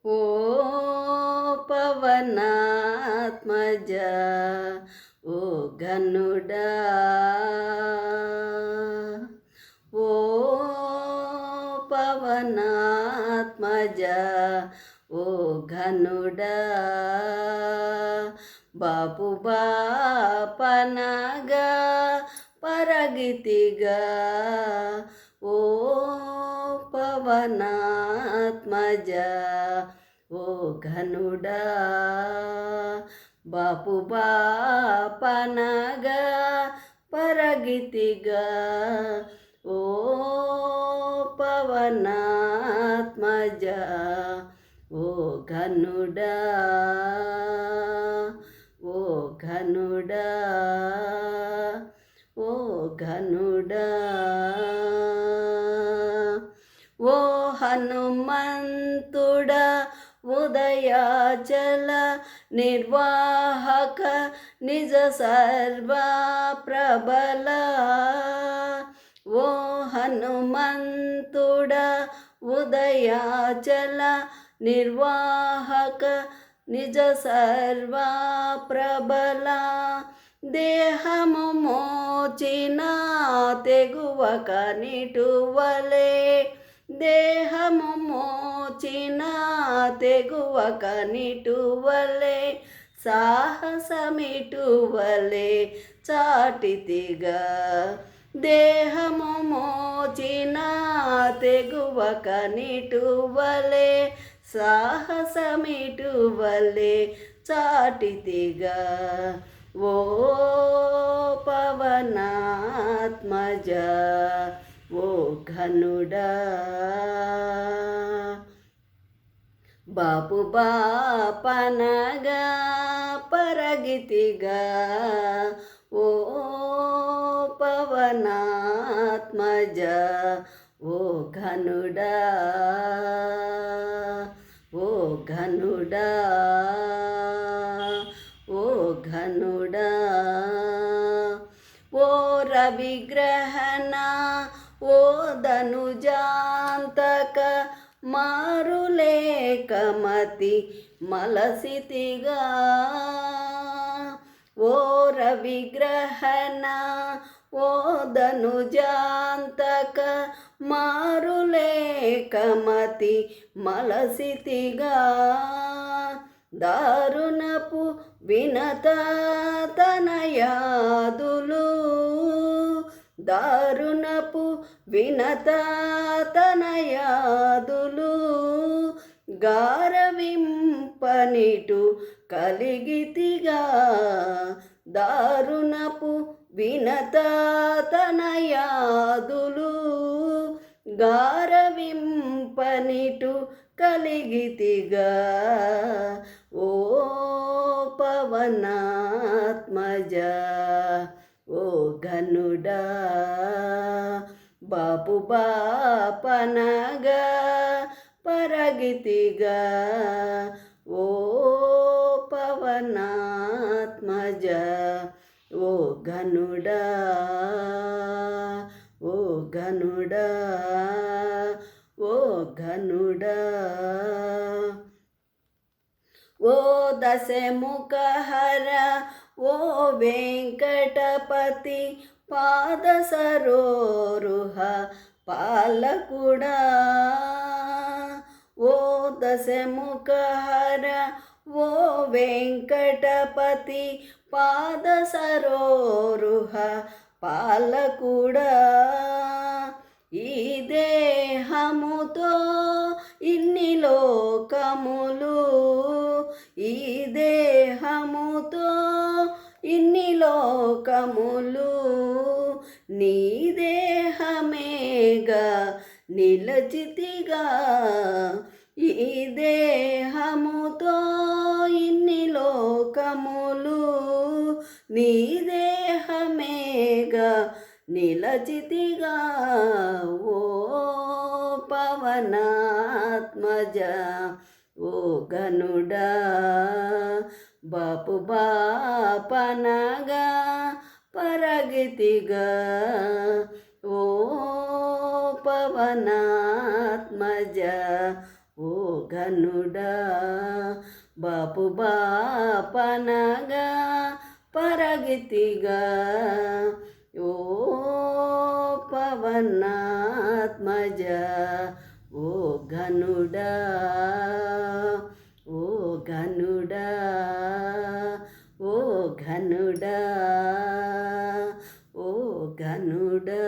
ఓ పవనాత్మజ ఓ ఘనుడా ఓ పవనాత్మజ ఓ ఘనుడా బాపు బాపనగా పరగితిగా ఓ పవనాత్మజ ఓ ఘనుడా బాపు బాపనగా పరగితిగా ఓ పవనాత్మజ ఓ ఘనుడా ఓ ఘనుడా ఓ ఘనుడా ఓ హనుమంతుడా ఉదయాచల నిర్వాహక నిజ సర్వా ప్రబల ఓ హనుమంతుడా ఉదయాచల నిర్వాహక నిజ సర్వా ప్రబల దేహము మోచిన తెగువక నిటువలే దేహము మోచిన తెగువక నిటువలే సాహసమిటువలే చాటితిగా దేహము మోచిన తెగువక నిటువలే సాహసమిటువలే చాటితిగా ఓ పవనాత్మజ ఓ ఘనుడా బాపు బాపనగా పరగితిగా ఓ పవనాత్మజ ఓ ఘనుడా ఓ ఘనుడా ఓ ఘనుడా ఓ రవిగ్రహణ ఓ ధనుజాంతక మారులేకమతి మలసితిగా ఓ రవిగ్రహణ ఓ ధనుజాంతక మారులేకమతి మలసితిగా దారుణపు వినత తనయాదులు దారుణపు వినత తనయాదులు గారవింపనిటు కలిగితిగా దారుణపు వినత తనయాదులు గారవింపనిటు కలిగితిగా ఓ పవనాత్మజ ఓ ఘనుడా బాపు బాపనగా పరగితిగా ఓ పవనాత్మజ ఓ ఘనుడా ఓ ఘనుడా ఓ ఘనుడా ఓ దశముఖహర ఓ వెంకటపతి పాద సరోరుహ పాలకుడా ఓ దశముఖహర ఓ వెంకటపతి పాద సరోరుహ పాలకుడా ఈ దేహముతో ఇన్ని లోకములు ఈ దేహముతో ఇన్ని లోకములు నీ దేహమేగా నిలచితిగా ఈ దేహముతో ఇన్ని లోకములు నీ దేహమేగా నిలచితిగా ఓ పవనాత్మజ ఓ ఘనుడా బాపు బాపనగా పరగితిగా ఓ పవనాత్మజ ఓ ఘనుడా బాపు బాపనగా పరగితిగా ఓ పవనాత్మజ ఓ ఘనుడా ఓ ఘనుడా ఓ ఘనుడా ఓ ఘనుడా